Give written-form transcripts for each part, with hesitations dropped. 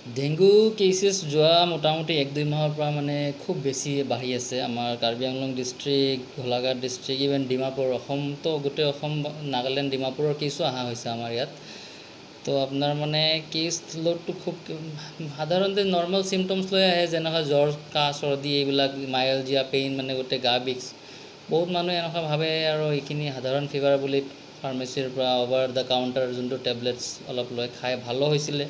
Dengue কেसेस যোৱা মোটামুটি 1-2 মাহৰ পৰা মানে খুব বেছি বাঢ়ি আছে আমাৰ Karbi Anglong district, Golaghat district, even Dimapur, অসমতো গোটেই অসম, নাগালেণ্ড, ডিমাপুৰৰ কেছো অহা হৈছে আমাৰ ইয়াত। তো আপোনাৰ মানে কেছ লোডটো খুব সাধাৰণতে নৰ্মেল চিমটমছ লৈ আহে, যেনেকুৱা জ্বৰ, কাহ, চৰ্দি, এইবিলাক মাইলজিয়া পেইন, মানে গোটেই গা বিষ। বহুত মানুহে এনেকুৱা ভাবে আৰু এইখিনি সাধাৰণ ফিভাৰ বুলি ফাৰ্মাচীৰ পৰা অভাৰ দ্য কাউণ্টাৰ যোনটো টেবলেটছ অলপ লৈ খাই ভালো হৈছিলে।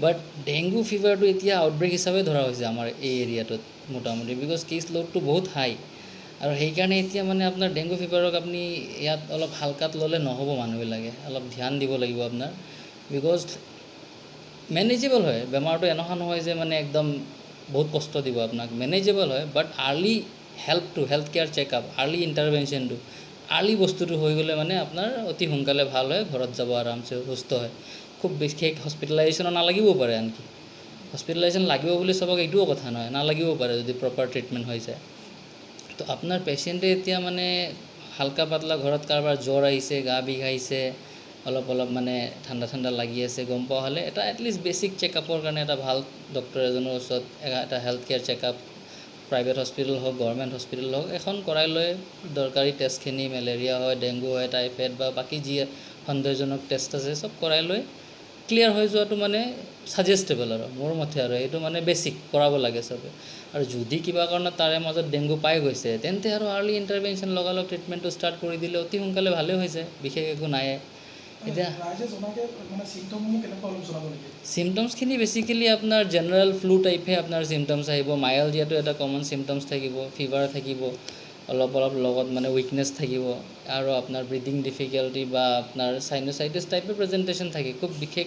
বাট ডেংগু ফিভাৰটো এতিয়া আউটব্ৰেক হিচাপে ধৰা হৈছে আমাৰ এই এৰিয়াটোত মোটামুটি, বিকজ কেছ লোডটো বহুত হাই। আৰু সেইকাৰণে এতিয়া মানে আপোনাৰ ডেংগু ফিভাৰক আপুনি ইয়াত অলপ হালকাত ল'লে নহ'ব, মানুহবিলাকে অলপ ধ্যান দিব লাগিব আপোনাৰ, বিকজ মেনেজেবল হয় বেমাৰটো, এনেকুৱা নহয় যে মানে একদম বহুত কষ্ট দিব আপোনাক, মেনেজেবল হয়। But early health care checkup, early ইণ্টাৰভেনশ্যনটো, আৰ্লি বস্তুটো হৈ গ'লে মানে আপোনাৰ অতি সোনকালে ভাল হয়, ঘৰত যাব আৰামছে সুস্থ হয়। খুব বিশেষ হস্পিটেলাইজেশ্যনো নালাগিবও পাৰে, আনকি হস্পিটেলাইজেশ্যন লাগিব বুলি চবক এইটোও কথা নহয়, নালাগিবও পাৰে যদি প্ৰপাৰ ট্ৰিটমেণ্ট হৈ যায়। তো আপোনাৰ পেচেণ্টে এতিয়া মানে হালকা পাতলা ঘৰত কাৰোবাৰ জ্বৰ আহিছে, গা বিষ আহিছে, অলপ মানে ঠাণ্ডা লাগি আছে, গম পোৱা হ'লে এটা এটলিষ্ট বেছিক চেকআপৰ কাৰণে এটা ভাল ডক্টৰ এজনৰ ওচৰত এটা health care checkup, private hospital হওক, গভৰ্ণমেণ্ট হস্পিটেল হওক, এখন কৰাই লৈ দৰকাৰী টেষ্টখিনি, মেলেৰিয়া হয়, ডেংগু হয়, টাইফয়েড বা বাকী যি সন্দেহজনক টেষ্ট আছে চব কৰাই লৈ ক্লিয়াৰ হৈ যোৱাটো মানে ছাজেষ্টেবল, আৰু মোৰ মতে আৰু এইটো মানে বেছিক কৰাব লাগে চবে। আৰু যদি কিবা কাৰণত তাৰে মাজত ডেংগু পাই গৈছে, তেন্তে আৰু আৰ্লি ইণ্টাৰভেনশ্যন লগালগ ট্ৰিটমেণ্টটো ষ্টাৰ্ট কৰি দিলে অতি সোনকালে ভালেই হৈছে, বিশেষ একো নাই। এতিয়া চিমটমছখিনি বেছিকেলি আপোনাৰ জেনেৰেল ফ্লু টাইপহে আপোনাৰ চিমটমছ আহিব, মাইলজিয়াটো এটা কমন চিমটমছ থাকিব, ফিভাৰ থাকিব, অলপ লগত মানে উইকনেছ থাকিব, আৰু আপোনাৰ ব্ৰিডিং ডিফিকাল্টি বা আপোনাৰ চাইনোচাইটিছ টাইপৰ প্ৰেজেণ্টেশ্যন থাকে। খুব বিশেষ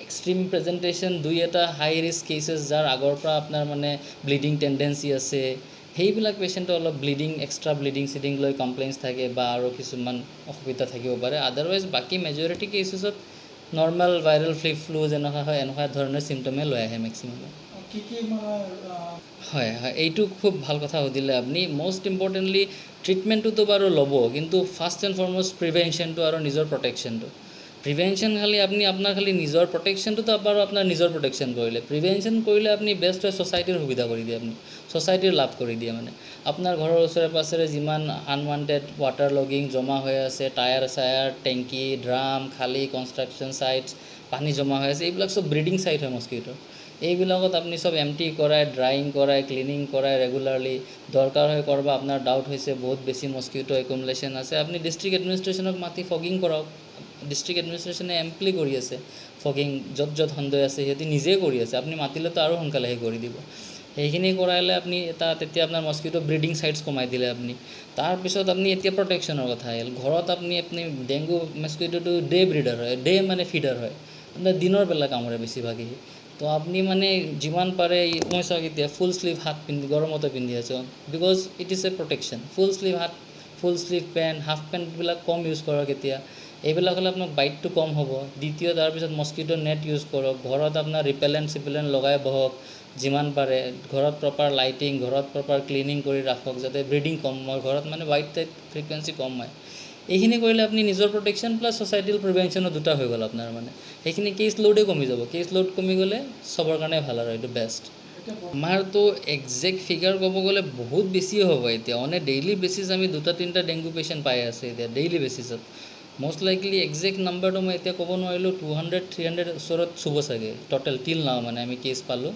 এক্সট্ৰিম প্ৰেজেণ্টেশ্যন 2-এটা হাই ৰিস্ক কেছেছ, যাৰ আগৰ পৰা আপোনাৰ মানে ব্লিডিং টেণ্ডেঞ্চি আছে, সেইবিলাক পেচেণ্টৰ অলপ এক্সট্ৰা ব্লিডিং লৈ কমপ্লেইনছ থাকে বা আৰু কিছুমান অসুবিধা থাকিব পাৰে। আদাৰৱাইজ বাকী মেজৰিটি কেছেছত নৰ্মেল ভাইৰেল ফ্লু যেনেকুৱা হয়, এনেকুৱা ধৰণৰ চিমটমে লৈ আহে মেক্সিমাম। হয়, এইটো খুব ভাল কথা সুধিলে আপুনি। মষ্ট ইম্পৰ্টেণ্টলি ট্ৰিটমেণ্টটোতো বাৰু ল'ব, কিন্তু ফাৰ্ষ্ট এণ্ড ফৰমষ্ট প্ৰিভেনশ্যনটো আৰু নিজৰ প্ৰটেকশ্যনটো। প্ৰিভেনশ্যন আপোনাৰ নিজৰ প্ৰটেকশ্যনটোতো বাৰু আপোনাৰ নিজৰ প্ৰটেকশ্যন কৰিলে, প্ৰিভেনশ্যন কৰিলে আপুনি বেষ্ট হয়, ছ'চাইটিৰ সুবিধা কৰি দিয়ে, আপুনি ছ'চাইটিৰ লাভ কৰি দিয়ে। মানে আপোনাৰ ঘৰৰ ওচৰে পাঁজৰে যিমান আনৱান্টেড ৱাটাৰ লগিং জমা হৈ আছে, টায়াৰ, টেংকি, ড্ৰাম, খালী কনষ্ট্ৰাকশ্যন ছাইটছ, পানী জমা হৈ আছে, এইবিলাক চব ব্ৰিডিং ছাইট হয় মস্কিটোৰ। এইবিলাকত আপুনি চব এমটি কৰাই, ড্ৰাইং কৰাই, ক্লিনিং কৰাই ৰেগুলাৰলি, দৰকাৰ হয় কৰবা আপোনাৰ ডাউট হৈছে বহুত বেছি মস্কিটো একুমুলেশ্যন আছে, আপুনি ডিষ্ট্ৰিক্ট এডমিনিষ্ট্ৰেশ্যনক মাতি ফগিং কৰক। ডিষ্ট্ৰিক্ট এডমিনিষ্ট্ৰেশ্যনে এম্পলি কৰি আছে ফগিং, য'ত সন্দেহ আছে সিহঁতি নিজেই কৰি আছে, আপুনি মাতিলেতো আৰু সোনকালে সেই কৰি দিব। সেইখিনি কৰাইলে আপুনি তেতিয়া আপোনাৰ মস্কিটো ব্ৰিডিং ছাইটছ কমাই দিলে আপুনি। তাৰপিছত আপুনি এতিয়া প্ৰটেকশ্যনৰ কথা আহিল। ঘৰত আপুনি ডেংগু মস্কিটোটো ডে ব্ৰিডাৰ হয়, মানে ফিডাৰ হয়, আপোনাৰ দিনৰ বেলা কামুৰে বেছিভাগেই। তো আপুনি মানে যিমান পাৰে, মই চাওক এতিয়া ফুল শ্লিভ হাত গৰমতে পিন্ধি আছোঁ, because it is a protection. Full sleeve হাত, ফুল শ্লিভ পেণ্ট, হাফ পেণ্টবিলাক কম ইউজ কৰক এতিয়া, এইবিলাক হ'লে আপোনাৰ বাইটটো কম হ'ব। দ্বিতীয়, তাৰপিছত মস্কিটো নেট ইউজ কৰক, ঘৰত আপোনাৰ ৰিপেলেণ্ট লগাই বহক যিমান পাৰে, ঘৰত প্ৰপাৰ লাইটিং, ঘৰত প্ৰপাৰ ক্লিনিং কৰি ৰাখক, যাতে ব্ৰিডিং কম হয় ঘৰত, মানে হোৱাইট টাইপ ফ্ৰিকুৱেঞ্চি কম হয়। এইখিনি কৰিলে আপুনি নিজৰ প্ৰটেকশ্যন প্লাছ ছ'চাইটিৰ প্ৰিভেনশ্যনো দুটা হৈ গ'ল আপোনাৰ। মানে সেইখিনি কেছ লোডেই কমি যাব, কেছ লোড কমি গ'লে চবৰ কাৰণে ভাল, আৰু এইটো বেষ্ট। আমাৰতো একজেক্ট ফিগাৰ ক'ব গ'লে বহুত বেছি হ'ব এতিয়া, ডেইলি বেচিছ আমি 2-3টা ডেংগু পেচেণ্ট পাই আছে এতিয়া ডেইলি বেচিছত। মষ্ট লাইকলি একজেক্ট নাম্বাৰটো মই এতিয়া ক'ব নোৱাৰিলোঁ, 200-300 ওচৰত চুব চাগে ট'টেল টিল নাও, মানে আমি কেছ পালোঁ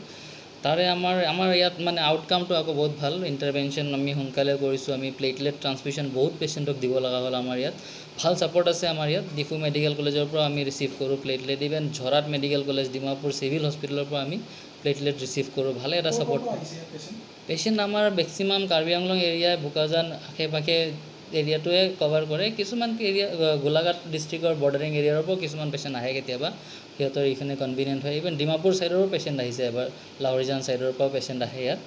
তাৰে। আমাৰ ইয়াত মানে আউটকামটো আকৌ বহুত ভাল, ইণ্টাৰভেনশ্যন আমি সোনকালে কৰিছোঁ, আমি প্লেটলেট ট্ৰান্সমিশ্যন বহুত পেচেণ্টক দিব লগা হ'ল আমাৰ ইয়াত, ভাল ছাপৰ্ট আছে আমাৰ ইয়াত। ডিফু মেডিকেল কলেজৰ পৰা আমি ৰিচিভ কৰোঁ platelet, even Jorhat medical college, Dimapur civil হস্পিটেলৰ পৰা আমি প্লেটলেট ৰিচিভ কৰোঁ, ভালে এটা ছাপৰ্ট। পেচেণ্ট আমাৰ মেক্সিমাম কাৰ্বি আংলং এৰিয়া, বোকাজান আশে পাশে এৰিয়াটোৱে কভাৰ কৰে, কিছুমান এৰিয়া গোলাঘাট ডিষ্ট্ৰিক্টৰ বৰ্ডাৰিং এৰিয়াৰ পৰাও কিছুমান পেচেণ্ট আহে কেতিয়াবা, সিহঁতৰ এইখিনি কনভিনিয়েণ্ট হয়। ইভেন ডিমাপুৰ ছাইডৰো পেচেণ্ট আহিছে এবাৰ, লাহৰিজান ছাইডৰ পৰাও পেচেণ্ট আহে ইয়াত।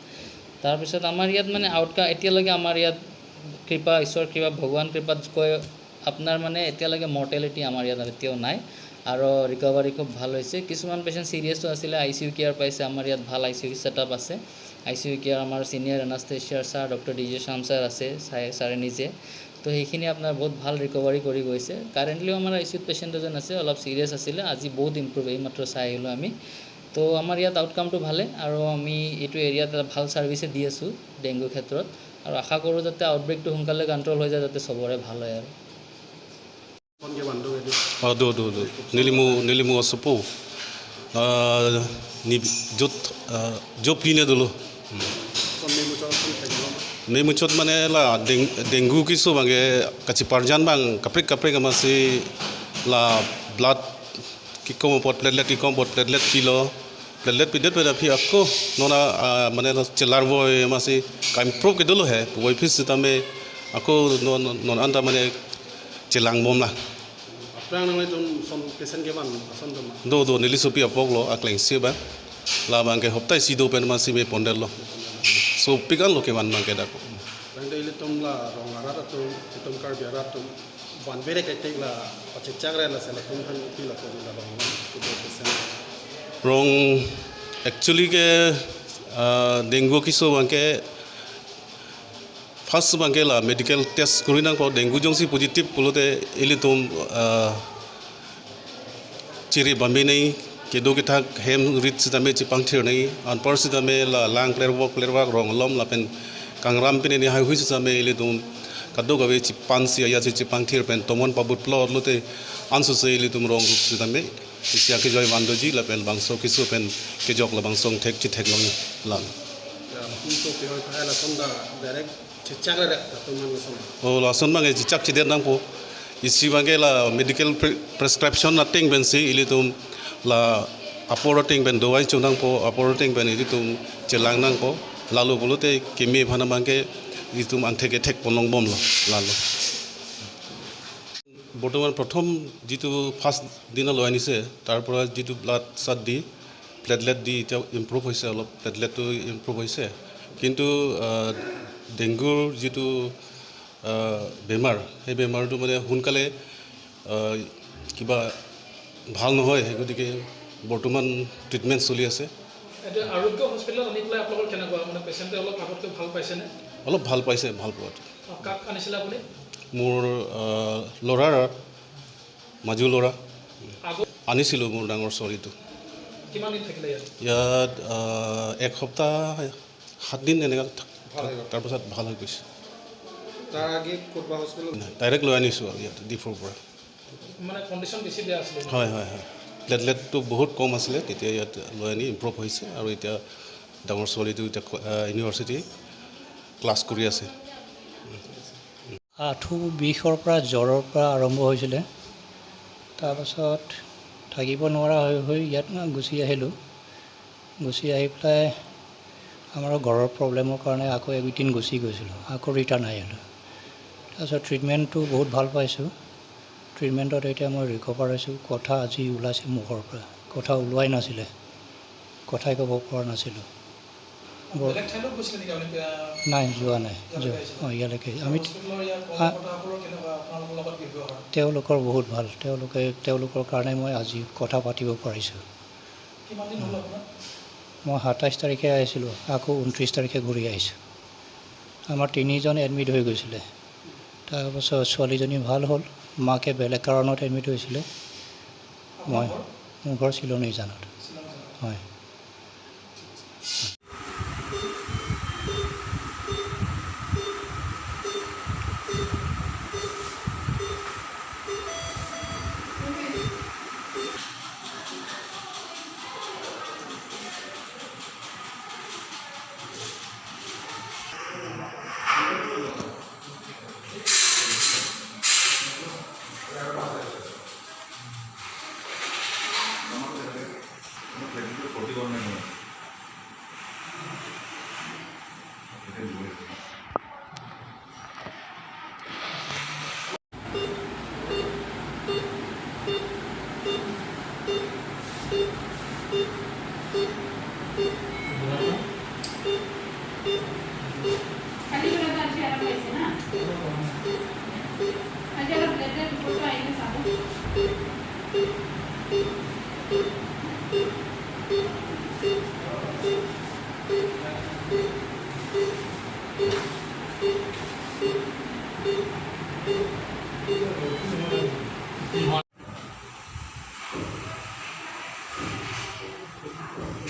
তাৰপিছত আমাৰ ইয়াত মানে এতিয়ালৈকে আমাৰ ইয়াত ঈশ্বৰ কৃপা, ভগৱান কৃপাত কৈ আপোনাৰ মানে এতিয়ালৈকে মৰ্টেলিটি আমাৰ ইয়াত এতিয়াও নাই, আৰু ৰিকভাৰী খুব ভাল হৈছে। কিছুমান পেচেণ্ট চিৰিয়াছো আছিলে, ICU কেয়াৰ পাইছে, আমাৰ ইয়াত ভাল ICU ছেটআপ আছে। ICU কেয়াৰ আমাৰ ছিনিয়ৰ এনাষ্টেচিয়াৰ sir doctor DJ Shyam sir আছে, ছাৰে নিজে, তো সেইখিনি আপোনাৰ বহুত ভাল ৰিকভাৰী কৰি গৈছে। কাৰেণ্টলিও আমাৰ ICUত পেচেণ্ট এজন আছে, অলপ চিৰিয়াছ আছিলে, আজি বহুত ইম্প্ৰুভ, এইমাত্ৰ চাই আহিলোঁ আমি। তো আমাৰ ইয়াত আউটকামটো ভালে আৰু আমি এইটো এৰিয়াত এটা ভাল ছাৰ্ভিচে দি আছোঁ ডেংগুৰ ক্ষেত্ৰত আৰু আশা কৰোঁ যাতে আউটব্ৰেকটো সোনকালে কণ্ট্ৰল হৈ যায় যাতে চবৰে ভাল হয় আৰু nilimu asapo ni job pine dulu Memucot mana lah dengue kiso bangge kaci parjan bang kaprik masih lah blood kikom pot platelet kilo platelet pidet pada pi aku nona mana lah celar boy masih kami improve ke dulu hai boy fis tame aku non anda mana celang bom lah Perang nang itu son pesen ke man son tu mah. Do nili sopi apok lo akleng siapa lah bangke hoptai sido pen masih me pondel lo so pikan lo ke man bangke dak Perang tu ilitum lah rong arat tu itum kar biarat tu ban bere ketik lah pacik cakre lah selekum kan pila tu lah rong tu pesen. Rong actually ke dengue kiso bangke first bangke lah medical test kurinang ko dengue jongsi positif pulote ilitum ciri bambi nei kedo kita hem rit sitame cipang thir nei an par sitame la lang clear rong lom la pen kangram pen ni hai hui sitame ilitum kado gawe cipan si ya cipang thir pen tomon pabut plot lote ansu se ilitum rong sitame isia ke joy wandoji la pen bangso kisu pen ke jok la bangsong thek chi thek long lang Ya, untuk pihak pihak lah son dah direct cakre dah tu man son. Oh la son bang cicak cidet nang po isi bang la medical prescription nating ben si ilitum la aporoting ben dowai chunang po aporoting ben ilitum celang nang po lalu bolote kimi phana bang ilitum antheke thek ponong bom lo lalu বৰ্তমান প্ৰথম যেটো first দিনা লৈ আনিছে তাৰ পৰা যেটো blood সাত দি প্লেটলেট দি এটা ইমপ্ৰুভ হৈছে অলপ প্লেটলেটটো ইমপ্ৰুভ হৈছে কিন্তু ডেংগুৰ যেটো বেমাৰ সেই বেমাৰটো মানে সোনকালে কিবা ভাল নহয় গতিকে বৰ্তমান ট্ৰিটমেন্ট চলি আছে এটা আৰোগ্য হস্পিটেলত আনি পেলাই আপোনালোকৰ কেনেকুৱা মানে পেশেন্টে অলপ আগতকৈ ভাল পাইছে নে অলপ ভাল পাইছে ভাল পোৱাটো কাক আনিছিল আপুনি মোৰ লৰাৰ মাজু লৰা আনিছিলোঁ মোৰ ডাঙৰ ছোৱালীটো কিমান দিন থাকিলে ইয়াত এক সপ্তাহ 7 দিন এনেকা তাৰপিছত ভাল হৈ গৈছে তাৰ আগে কোটবা হস্পিটেল ডাইৰেক্ট লৈ আনিছোঁ আৰু ইয়াত ডিফৰ পৰা মানে কণ্ডিশ্যন বেছি বেয়া আছিলে হয় প্লেটলেটটো বহুত কম আছিলে তেতিয়া ইয়াত লৈ আনি ইমপ্ৰুভ হৈছে আৰু এতিয়া ডাঙৰ ছোৱালীটো এতিয়া ইউনিভাৰ্চিটি ক্লাছ কৰি আছে আঁঠু বিষৰ পৰা জ্বৰৰ পৰা আৰম্ভ হৈছিলে তাৰপাছত থাকিব নোৱাৰা হৈ ইয়াত গুচি আহিলোঁ গুচি আহি পেলাই আমাৰ ঘৰৰ প্ৰব্লেমৰ কাৰণে আকৌ এবিটিন গুচি গৈছিলোঁ আকৌ ৰিটাৰ্ণ আহিলোঁ তাৰপিছত ট্ৰিটমেণ্টটো বহুত ভাল পাইছোঁ ট্ৰিটমেণ্টত এতিয়া মই ৰিকভাৰ হৈছোঁ কথা আজি ওলাইছে মুখৰ পৰা কথা ওলোৱাই নাছিলে কথাই ক'ব পৰা নাছিলোঁ নাই যোৱা নাই ইয়ালৈকে আমি তেওঁলোকৰ বহুত ভাল তেওঁলোকৰ কাৰণে মই আজি কথা পাতিব পাৰিছোঁ মই 27 তাৰিখে আহিছিলোঁ আকৌ 29 তাৰিখে ঘূৰি আহিছোঁ আমাৰ 3জন এডমিট হৈ গৈছিলে তাৰপাছত ছোৱালীজনী ভাল হ'ল মাকে বেলেগ কাৰণত এডমিট হৈছিলে মই মোৰ ঘৰ চিলনী জানত হয় Teman-teman,